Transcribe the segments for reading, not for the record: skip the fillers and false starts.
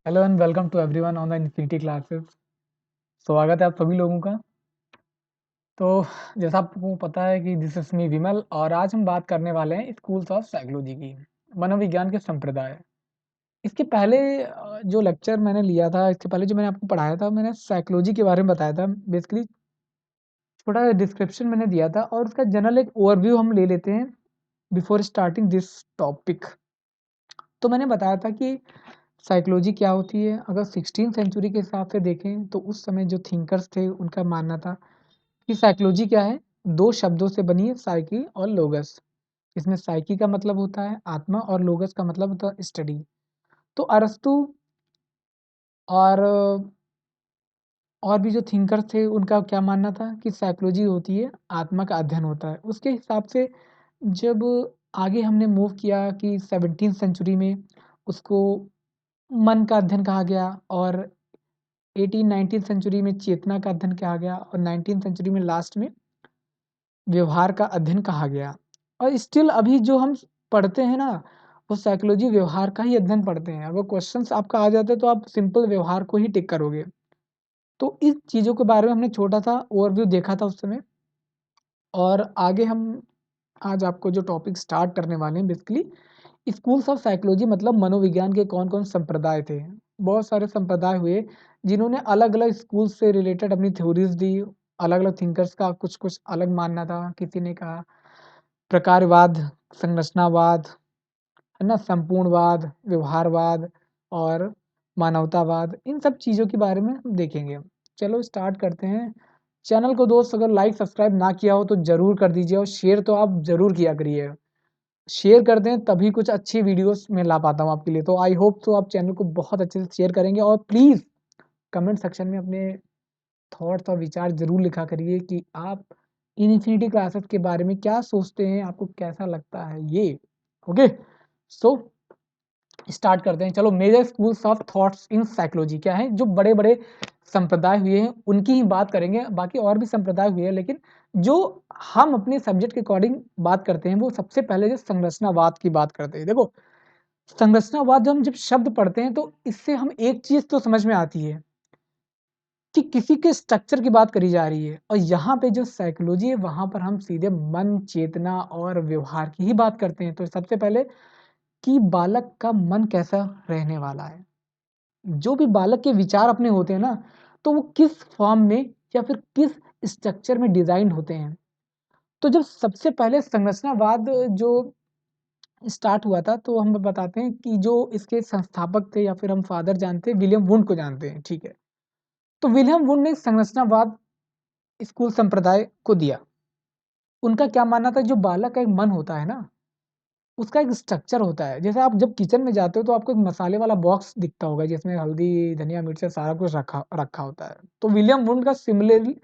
Hello and welcome to everyone on the infinity classes. स्वागत है आप सभी लोगों का। तो जैसा आपको पता है कि दिस इज मी विमल और आज हम बात करने वाले हैं स्कूल्स ऑफ साइकोलॉजी की, मनोविज्ञान के संप्रदाय। इसके पहले जो लेक्चर मैंने लिया था, इसके पहले जो मैंने आपको पढ़ाया था, मैंने साइकोलॉजी के बारे में बताया था। बेसिकली थोड़ा डिस्क्रिप्शन मैंने दिया था और उसका जनरल एक ओवरव्यू हम ले लेते हैं बिफोर स्टार्टिंग दिस टॉपिक। तो मैंने बताया था कि साइकोलॉजी क्या होती है। अगर 16 सेंचुरी के हिसाब से देखें तो उस समय जो थिंकर्स थे उनका मानना था कि साइकोलॉजी क्या है, दो शब्दों से बनी है, साइकी और लोगस। इसमें साइकी का मतलब होता है आत्मा और लोगस का मतलब होता है स्टडी। तो अरस्तु और और भी जो थिंकर्स थे उनका क्या मानना था कि साइकोलॉजी होती है आत्मा का अध्ययन होता है। उसके हिसाब से जब आगे हमने मूव किया कि 17 सेंचुरी में उसको मन का अध्ययन कहा गया और 18-19 सेंचुरी में चेतना का अध्ययन कहा गया और 19 सेंचुरी में लास्ट में व्यवहार का अध्ययन कहा गया। और स्टिल अभी जो हम पढ़ते हैं ना, वो साइकोलॉजी व्यवहार का ही अध्ययन पढ़ते हैं। अगर क्वेश्चंस आपका आ जाता है तो आप सिंपल व्यवहार को ही टिक करोगे। तो इस चीज़ों के बारे में हमने छोटा सा ओवरव्यू देखा था उस समय। और आगे हम आज आपको जो टॉपिक स्टार्ट करने वाले हैं, बेसिकली स्कूल्स ऑफ साइकोलॉजी मतलब मनोविज्ञान के कौन-कौन संप्रदाय थे। बहुत सारे संप्रदाय हुए जिन्होंने अलग-अलग स्कूल से रिलेटेड अपनी थ्योरीज़ दी। अलग-अलग थिंकर्स का कुछ-कुछ अलग मानना था। किसी ने कहा प्रकारवाद, संरचनावाद, है ना? संपूर्णवाद, व्यवहारवाद और मानवतावाद। इन सब चीज़ों के बारे में हम देखेंगे। चलो स्टार्ट करते हैं। चैनल को दोस्त अगर लाइक सब्सक्राइब ना किया हो तो ज़रूर कर दीजिए और शेयर तो आप ज़रूर किया करिए। शेयर कर दें तभी कुछ अच्छी वीडियोस मैं ला पाता हूँ आपके लिए। तो आई होप तो आप चैनल को बहुत अच्छे से शेयर करेंगे और प्लीज़ कमेंट सेक्शन में अपने थॉट्स और विचार ज़रूर लिखा करिए कि आप इन्फिनिटी क्लासेस के बारे में क्या सोचते हैं, आपको कैसा लगता है ये। ओके, सो स्टार्ट करते हैं। चलो, major schools of thoughts in psychology क्या है। जो बड़े बड़े संप्रदाय हुए हैं उनकी ही बात करेंगे। बाकी और भी संप्रदाय हुए हैं, लेकिन जो हम अपने सब्जेक्ट के अकॉर्डिंग बात करते हैं वो सबसे पहले जो संरचनावाद की बात करते हैं। देखो, संरचनावाद जब शब्द पढ़ते हैं तो इससे हम एक चीज तो समझ में आती है कि किसी के स्ट्रक्चर की बात करी जा रही है। और यहाँ पे जो साइकोलॉजी है वहां पर हम सीधे मन, चेतना और व्यवहार की ही बात करते हैं। तो सबसे पहले कि बालक का मन कैसा रहने वाला है। जो भी बालक के विचार अपने होते हैं ना, तो वो किस फॉर्म में या फिर किस स्ट्रक्चर में डिजाइन होते हैं। तो जब सबसे पहले संरचनावाद जो स्टार्ट हुआ था तो हम बताते हैं कि जो इसके संस्थापक थे या फिर हम फादर जानते हैं, विलियम वुंड को जानते हैं, ठीक है। तो विलियम वुंड ने संरचनावाद स्कूल संप्रदाय को दिया। उनका क्या मानना था, जो बालक का एक मन होता है ना, उसका एक स्ट्रक्चर होता है। जैसे आप जब किचन में जाते हो तो आपको एक मसाले वाला बॉक्स दिखता होगा जिसमें हल्दी, धनिया, मिर्च सारा कुछ रखा रखा होता है। तो विलियम वुंड का सिमिलरली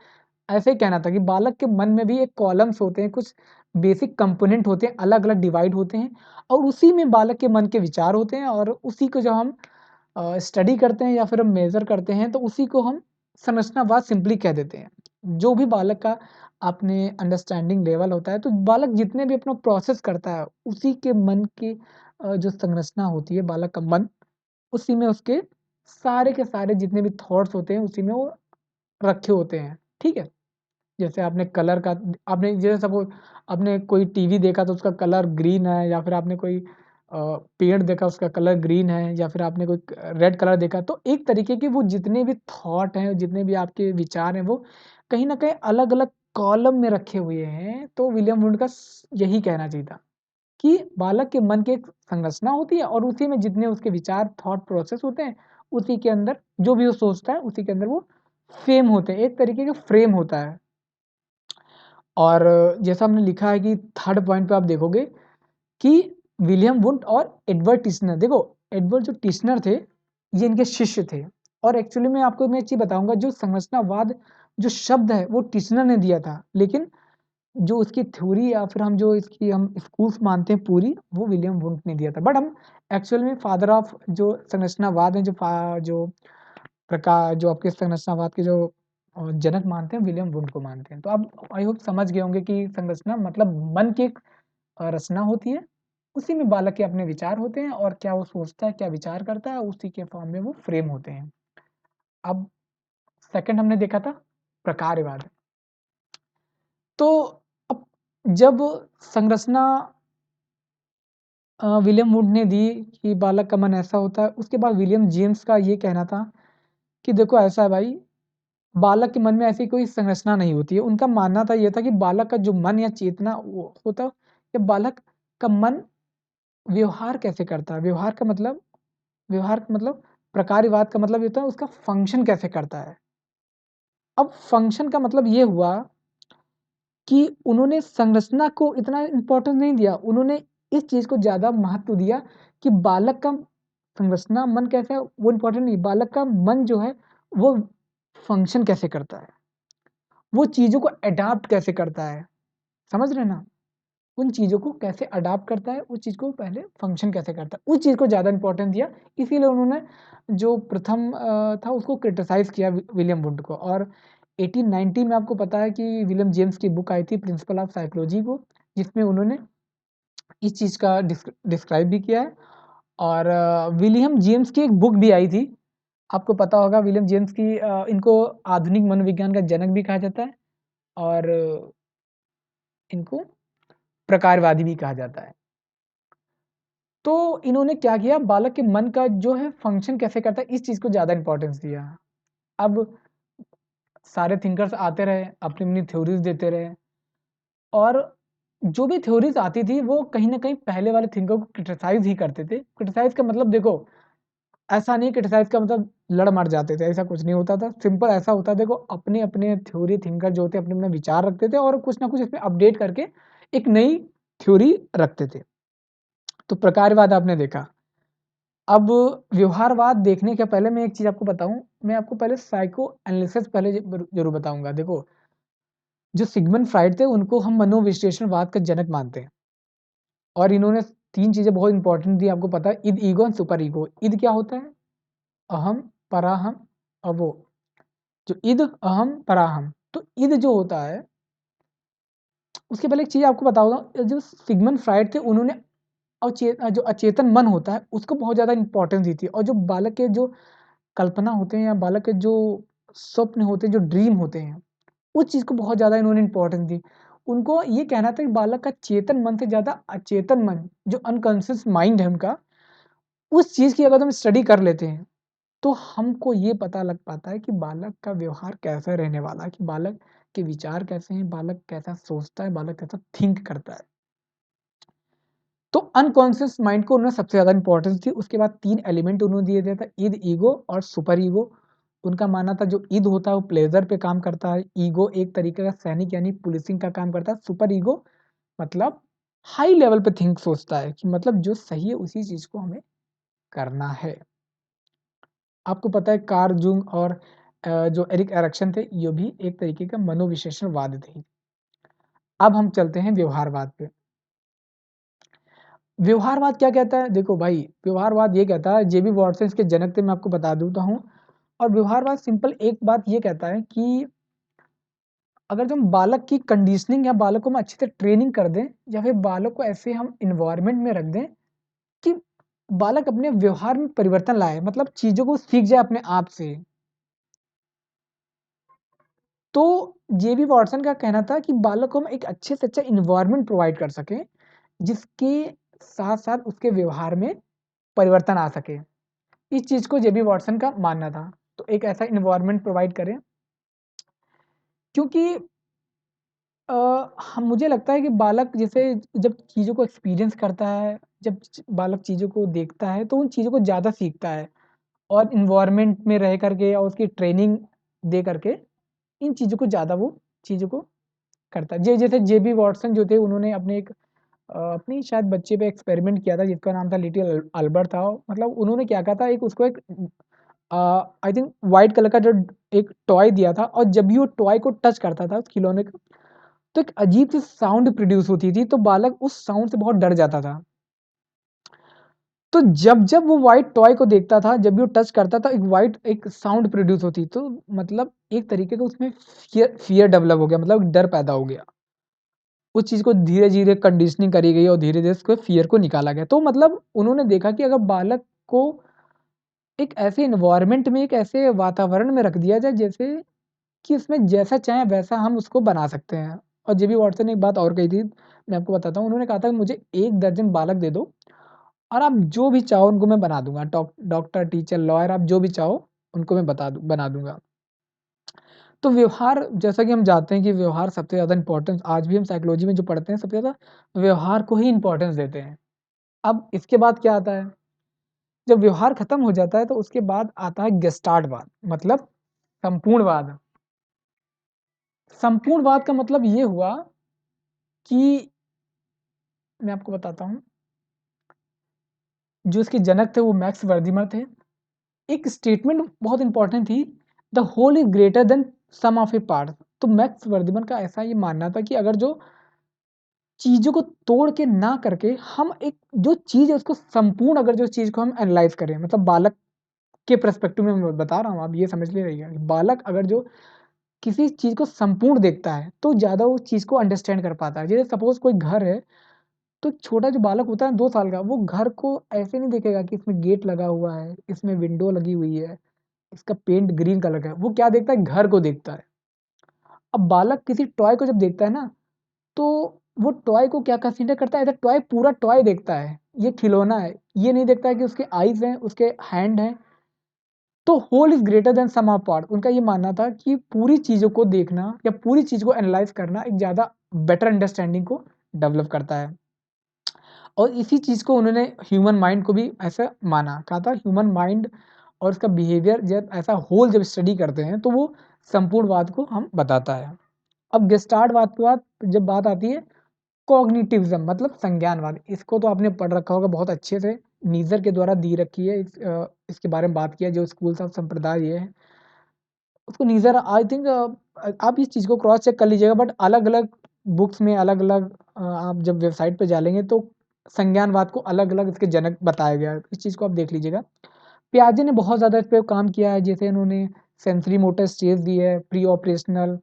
ऐसे ही कहना था कि बालक के मन में भी एक कॉलम्स होते हैं, कुछ बेसिक कंपोनेंट होते हैं, अलग-अलग डिवाइड होते हैं और उसी में बालक के मन के विचार होते हैं और उसी को जब हम स्टडी करते हैं या फिर हम मेज़र करते हैं तो उसी को हम संरचनावाद सिंपली कह देते हैं। जो भी बालक का अपने अंडरस्टैंडिंग लेवल होता है, तो बालक जितने भी अपना प्रोसेस करता है, उसी के मन की जो संरचना होती है, बालक का मन, उसी में उसके सारे के सारे जितने भी थॉट्स होते हैं, उसी में वो रखे होते हैं, ठीक है? जैसे आपने कलर का आपने जैसे सपोज़ आपने कोई टीवी देखा तो उसका कलर ग्रीन है या फिर आपने कोई पेड़ देखा उसका कलर ग्रीन है या फिर आपने कोई रेड कलर देखा, तो एक तरीके के वो जितने भी थॉट हैं, जितने भी आपके विचार हैं, वो कहीं न कहीं अलग-अलग कॉलम में रखे हुए हैं। तो विलियम वुंड का यही कहना चाहिए था कि बालक के मन की एक संरचना होती है और उसी में जितने उसके विचार, थॉट प्रोसेस होते हैं, उसी के अंदर जो भी वो सोचता है, उसी के अंदर वो फ़ेम होते हैं, एक तरीके का फ्रेम होता है। और जैसा हमने लिखा है कि थर्ड पॉइंट पे आप देखोगे कि विलियम वुंड और एडवर्ड टिश्नर, देखो एडवर्ड जो टिश्नर थे, ये इनके शिष्य थे। और एक्चुअली मैं आपको मैं एक चीज़ बताऊँगा, जो संरचनावाद जो शब्द है वो टिश्नर ने दिया था, लेकिन जो उसकी थ्योरी या फिर हम जो इसकी हम स्कूल्स मानते हैं पूरी, वो विलियम वुंड ने दिया था। बट हम एक्चुअल में फादर ऑफ जो संरचनावाद है, जो प्रकार जो आपके संरचनावाद के जो जनक मानते हैं, विलियम वुंड को मानते हैं। तो आप आई होप समझ गए होंगे कि संरचना मतलब मन की एक रचना होती है, उसी में बालक के अपने विचार होते हैं और क्या वो सोचता है, क्या विचार करता है, उसी के फॉर्म में वो फ्रेम होते हैं। अब सेकंड हमने देखा था प्रकारवाद। तो अब जब संरचना विलियम वुड ने दी कि बालक का मन ऐसा होता है, उसके बाद विलियम जेम्स का ये कहना था कि देखो ऐसा है भाई, बालक के मन में ऐसी कोई संरचना नहीं होती है। उनका मानना था ये था कि बालक का जो मन या चेतना वो होता है, या बालक का मन व्यवहार कैसे करता है। व्यवहार का मतलब प्रकारवाद का मतलब ये होता है उसका फंक्शन कैसे करता है। अब फंक्शन का मतलब ये हुआ कि उन्होंने संरचना को इतना इम्पोर्टेंस नहीं दिया, उन्होंने इस चीज़ को ज़्यादा महत्व दिया कि बालक का संरचना मन कैसा है वो इम्पोर्टेंट नहीं, बालक का मन जो है वो फंक्शन कैसे करता है, वो चीज़ों को अडॉप्ट कैसे करता है, समझ रहे हैं ना? उन चीज़ों को कैसे अडॉप्ट करता है, उस चीज़ को पहले फंक्शन कैसे करता है, उस चीज़ को ज़्यादा इम्पोर्टेंस दिया। इसीलिए उन्होंने जो प्रथम था उसको क्रिटिसाइज़ किया विलियम वुड को। और 1890 में आपको पता है कि विलियम जेम्स की बुक आई थी प्रिंसिपल ऑफ साइकोलॉजी को, जिसमें उन्होंने इस चीज़ का डिस्क्राइब भी किया है। और विलियम जेम्स की एक बुक भी आई थी, आपको पता होगा विलियम जेम्स की, इनको आधुनिक मनोविज्ञान का जनक भी कहा जाता है और इनको प्रकारवादी भी कहा जाता है। तो इन्होंने क्या किया, बालक के मन का जो है फंक्शन कैसे करता है, इस चीज़ को ज़्यादा इम्पोर्टेंस दिया। अब सारे थिंकर्स आते रहे, अपनी-अपनी थ्योरीज़ देते रहे और जो भी थ्योरीज़ आती थी वो कहीं न कहीं पहले वाले थिंकर को क्रिटिसाइज़ ही करते थे। क्रिटिसाइज़ का मतलब देखो, ऐसा नहीं क्रिटिसाइज़ का मतलब लड़-मर जाते थे, ऐसा कुछ नहीं होता था। सिंपल ऐसा होता है देखो, अपने-अपने थ्योरी थिंकर जो होते हैं अपने-अपने विचार रखते थे और कुछ ना कुछ इसमें अपडेट करके एक नई थ्योरी रखते थे। तो प्रकारवाद आपने देखा। अब व्यवहारवाद देखने के पहले मैं एक चीज़ आपको बताऊँ, मैं आपको पहले साइको एनालिसिस पहले ज़रूर बताऊँगा। देखो, जो सिगमंड फ्राइड थे उनको हम मनोविश्लेषणवाद का जनक मानते हैं और इन्होंने 3 चीज़ें बहुत इम्पोर्टेंट दी, आपको पता है इद, ईगो एंड सुपर ईगो। इद क्या होता है? अहम, पराहम, अवो। जो इद, अहम, पराहम। तो इद जो होता है, उसके पहले एक चीज़ आपको बताऊँगा, जो सिगमंड फ्राइड थे उन्होंने जो अचेतन मन होता है उसको बहुत ज़्यादा इम्पोर्टेंस दी थी और जो बालक के जो कल्पना होते हैं या बालक के जो स्वप्न होते हैं, जो ड्रीम होते हैं, उस चीज़ को बहुत ज़्यादा इन्होंने इम्पोर्टेंस दी। उनको ये कहना था कि बालक का चेतन मन से ज़्यादा अचेतन मन, जो अनकॉन्शियस माइंड है उनका, उस चीज़ की अगर हम स्टडी कर लेते हैं, तो हमको ये पता लग पाता है कि बालक का व्यवहार कैसा रहने वाला है, कि बालक के विचार कैसे हैं, बालक कैसा सोचता है, बालक कैसा थिंक करता है। तो अनकॉन्शियस माइंड को उन्होंने सबसे ज़्यादा इम्पोर्टेंस दी। उसके बाद 3 एलिमेंट उन्होंने दिए थे, ईद, ईगो और सुपर ईगो। उनका मानना था जो ईद होता है वो प्लेज़र पे काम करता है, ईगो एक तरीके का सैनिक यानी पुलिसिंग का काम करता है, सुपर ईगो मतलब हाई लेवल पे थिंक सोचता है कि मतलब जो सही है उसी चीज़ को हमें करना है। आपको पता है कार्ल जूंग और जो एरिक एरिक्सन थे, ये भी एक तरीके का मनोविश्लेषणवाद थे। अब हम चलते हैं व्यवहारवाद पे। व्यवहारवाद क्या कहता है? देखो भाई, व्यवहारवाद ये कहता है, जेबी वॉटसन इसके जनक थे, मैं आपको बता देता हूँ। और व्यवहारवाद सिंपल एक बात ये कहता है कि अगर जो हम बालक की कंडीशनिंग या बालक को हम अच्छे से ट्रेनिंग कर दें या फिर बालक को ऐसे हम एनवायरनमेंट में रख दें कि बालक अपने व्यवहार में परिवर्तन लाए, मतलब चीज़ों को सीख जाए अपने आप से। तो जेबी वॉटसन का कहना था कि बालक को हम एक अच्छे से अच्छा एनवायरनमेंट प्रोवाइड कर सकें, जिसके साथ-साथ उसके व्यवहार में परिवर्तन आ सके। इस चीज़ को जेबी वॉटसन का मानना था। तो एक ऐसा एनवायरनमेंट प्रोवाइड करें, क्योंकि अ, हम मुझे लगता है कि बालक जैसे जब चीज़ों को एक्सपीरियंस करता है, जब बालक चीज़ों को देखता है, तो उन चीज़ों को ज़्यादा सीखता है और एनवायरनमेंट में रह करके और उसकी ट्रेनिंग दे करके इन चीज़ों को ज़्यादा वो चीज़ों को करता है। जैसे जेबी वॉटसन जो थे उन्होंने अपनी शायद बच्चे पे एक्सपेरिमेंट किया था जिसका नाम था लिटिल अल्बर्ट था। मतलब उन्होंने क्या कहा था, एक उसको एक आई थिंक व्हाइट कलर का जो एक टॉय दिया था और जब भी वो टॉय को टच करता था उस खिलौने को, तो एक अजीब-सी साउंड प्रोड्यूस होती थी, तो बालक उस साउंड से बहुत डर जाता था। तो जब-जब वो व्हाइट टॉय को देखता था, जब भी वो टच करता था, एक साउंड प्रोड्यूस होती, तो मतलब एक तरीके का उसमें फ़ियर फ़ियर डेवलप हो गया, मतलब डर पैदा हो गया। उस चीज़ को धीरे-धीरे कंडीशनिंग करी गई और धीरे-धीरे उसको फ़ियर को निकाला गया। तो मतलब उन्होंने देखा कि अगर बालक को एक ऐसे एनवायरनमेंट में, एक ऐसे वातावरण में रख दिया जाए जैसे कि उसमें जैसा चाहें वैसा हम उसको बना सकते हैं। और जेबी वाटसन ने एक बात और कही थी, मैं आपको बताता हूँ। उन्होंने कहा था कि मुझे 1 दर्जन बालक दे दो और आप जो भी चाहो उनको मैं बना दूँगा। डॉक्टर, टीचर, लॉयर, आप जो भी चाहो उनको मैं बना दूँगा। तो व्यवहार, जैसा कि हम जानते हैं कि व्यवहार सबसे ज़्यादा इम्पोर्टेंस, आज भी हम साइकोलॉजी में जो पढ़ते हैं सबसे ज़्यादा व्यवहार को ही इम्पोर्टेंस देते हैं। अब इसके बाद क्या आता है? जब व्यवहार खत्म हो जाता है तो उसके बाद आता है गेस्टाल्टवाद, मतलब संपूर्णवाद। संपूर्णवाद का मतलब ये हुआ कि मैं आपको बताता हूँ, जो इसके जनक थे वो मैक्स वर्दिमर थे। एक स्टेटमेंट बहुत इम्पोर्टेंट थी, the whole is greater than sum of it parts. तो मैक्स वर्दिमर का ऐसा ये मानना था कि अगर जो चीज़ों को तोड़ के ना करके हम एक जो चीज़ है उसको संपूर्ण, अगर जो चीज़ को हम एनालाइज़ करें, मतलब बालक के पर्सपेक्टिव में मैं बता रहा हूँ, आप ये समझ ले रहिएगा कि बालक अगर जो किसी चीज़ को संपूर्ण देखता है, तो ज़्यादा उस चीज़ को अंडरस्टैंड कर पाता है। जैसे सपोज़ कोई घर है, तो एक छोटा जो बालक होता है 2 साल का, वो घर को ऐसे नहीं देखेगा कि इसमें गेट लगा हुआ है, इसमें विंडो लगी हुई है, इसका पेंट ग्रीन कलर का है। वो क्या देखता है? घर को देखता है। अब बालक किसी टॉय को जब देखता है ना, तो वो टॉय को क्या कंसीडर करता है? एज़ अ टॉय, पूरा टॉय देखता है, ये खिलौना है। ये नहीं देखता है कि उसके आइज़ हैं, उसके हैंड हैं। तो whole is greater than sum of part. उनका ये मानना था कि पूरी चीज़ों को देखना या पूरी चीज़ को एनालाइज़ करना एक ज़्यादा बेटर अंडरस्टैंडिंग को डेवलप करता है। और इसी चीज़ को उन्होंने ह्यूमन माइंड को भी ऐसा माना। कहा था ह्यूमन माइंड और उसका बिहेवियर जब ऐसा होल जब स्टडी करते हैं, तो वो संपूर्णवाद को हम बताता है। अब गेस्टाल्टवाद के बाद जब बात आती है कॉग्निटिविज़्म, मतलब संज्ञानवाद। इसको तो आपने पढ़ रखा होगा बहुत अच्छे से, नीज़र के द्वारा दी रखी है। इसके बारे में बात किया, जो स्कूल्स ऑफ संप्रदाय ये है। उसको नीज़र आई थिंक, आप इस चीज़ को क्रॉस चेक कर लीजिएगा, बट अलग-अलग बुक्स में अलग-अलग, आप जब वेबसाइट पे डालेंगे तो संज्ञानवाद को अलग-अलग इसके जनक बताया गया है। इस चीज़ को आप देख लीजिएगा। पियाजे ने बहुत ज़्यादा इस पे काम किया है, जैसे इन्होंने सेंसरी मोटर स्टेज दी है, प्री ऑपरेशनल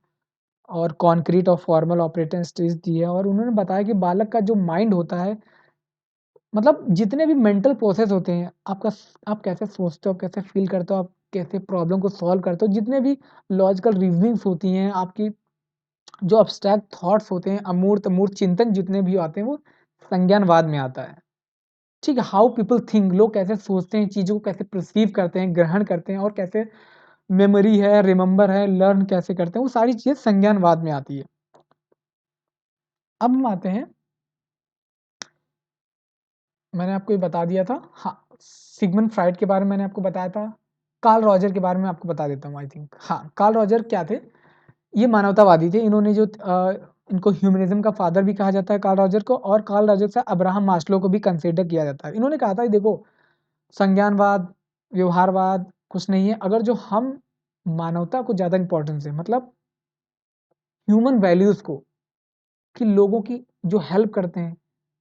और कॉन्क्रीट और फॉर्मल ऑपरेटिंग स्टेज दी है, और उन्होंने बताया कि बालक का जो माइंड होता है, मतलब जितने भी मेंटल प्रोसेस होते हैं, आप कैसे सोचते हो, कैसे फ़ील करते हो, आप कैसे प्रॉब्लम को सॉल्व करते हो, जितने भी लॉजिकल रीज़निंग्स होती हैं, आपकी जो एब्स्ट्रैक्ट थॉट्स होते हैं, अमूर्त चिंतन जितने भी आते हैं, वो संज्ञानवाद में आता है। ठीक है? हाउ पीपल थिंक, लोग कैसे सोचते हैं, चीज़ों को कैसे पर्सीव करते हैं, ग्रहण करते हैं, और कैसे मेमोरी है, रिमेंबर है, लर्न कैसे करते हैं, वो सारी चीज़ें संज्ञानवाद में आती है। अब हम आते हैं, मैंने आपको ये बता दिया था, हाँ, सिगमंड फ्राइड के बारे में मैंने आपको बताया था। कार्ल रॉजर के बारे में आपको बता देता हूँ आई थिंक। हाँ, कार्ल रॉजर क्या थे? ये मानवतावादी थे। इन्होंने जो इनको ह्यूमनिज़्म का फादर भी कहा जाता है कार्ल रॉजर को, और कार्ल रॉजर से अब्राहम मास्लो को भी कंसिडर किया जाता है। इन्होंने कहा था कि देखो, संज्ञानवाद, व्यवहारवाद कुछ नहीं है, अगर जो हम मानवता को ज़्यादा इम्पोर्टेंस दें, मतलब ह्यूमन वैल्यूज़ को, कि लोगों की जो हेल्प करते हैं,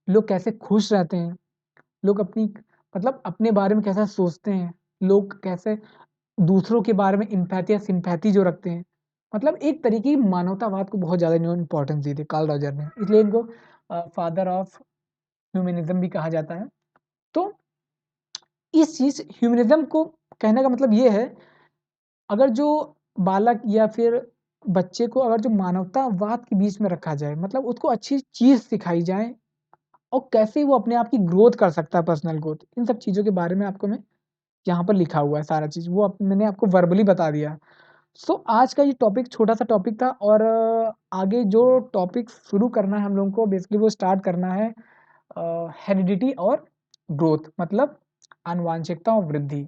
लोग कैसे खुश रहते हैं, लोग अपनी, मतलब अपने बारे में कैसा सोचते हैं, लोग कैसे दूसरों के बारे में एम्पैथी या सिम्पैथी जो रखते हैं, मतलब एक तरीके की मानवतावाद को बहुत ज़्यादा इन्होंने इम्पोर्टेंस दी थी कार्ल रॉजर ने, इसलिए इनको फादर ऑफ ह्यूमनिज़्म भी कहा जाता है। तो इस चीज़ ह्यूमनिज़्म को कहने का मतलब ये है, अगर जो बालक या फिर बच्चे को अगर जो मानवतावाद के बीच में रखा जाए, मतलब उसको अच्छी चीज़ सिखाई जाए, और कैसे वो अपने आप की ग्रोथ कर सकता है, पर्सनल ग्रोथ, इन सब चीज़ों के बारे में आपको मैं यहाँ पर लिखा हुआ है सारा चीज़, वो मैंने आपको वर्बली बता दिया। सो आज का ये टॉपिक छोटा-सा टॉपिक था, और आगे जो टॉपिक शुरू करना है हम लोगों को, बेसिकली वो स्टार्ट करना है हेरिडिटी और ग्रोथ, मतलब आनुवांशिकता और वृद्धि।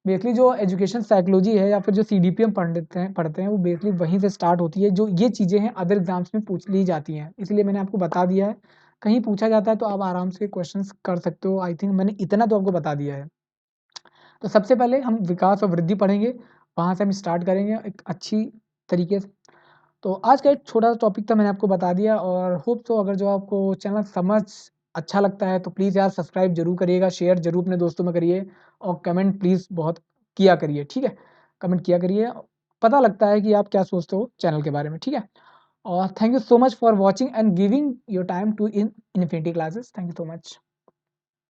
बेसिकली जो एजुकेशन साइकोलॉजी है या फिर जो सीडीपीएम पढ़ते हैं वो बेसिकली वहीं से स्टार्ट होती है, जो ये चीज़ें हैं अदर एग्ज़ाम्स में पूछ ली जाती हैं। इसलिए मैंने आपको बता दिया है, कहीं पूछा जाता है तो आप आराम से क्वेश्चंस कर सकते हो। आई थिंक मैंने इतना तो आपको बता दिया है। तो सबसे पहले हम विकास और वृद्धि पढ़ेंगे, वहाँ से हम स्टार्ट करेंगे एक अच्छी तरीके से। तो आज का एक छोटा-सा टॉपिक था, मैंने आपको बता दिया, और होप सो अगर जो आपको चैनल समझ अच्छा लगता है तो प्लीज़ यार सब्सक्राइब ज़रूर करिएगा, शेयर ज़रूर अपने दोस्तों में करिए, और कमेंट प्लीज़ बहुत किया करिए, ठीक है? कमेंट किया करिए, पता लगता है कि आप क्या सोचते हो चैनल के बारे में, ठीक है? और thank you so much for watching and giving your time to in infinity classes. Thank you so much.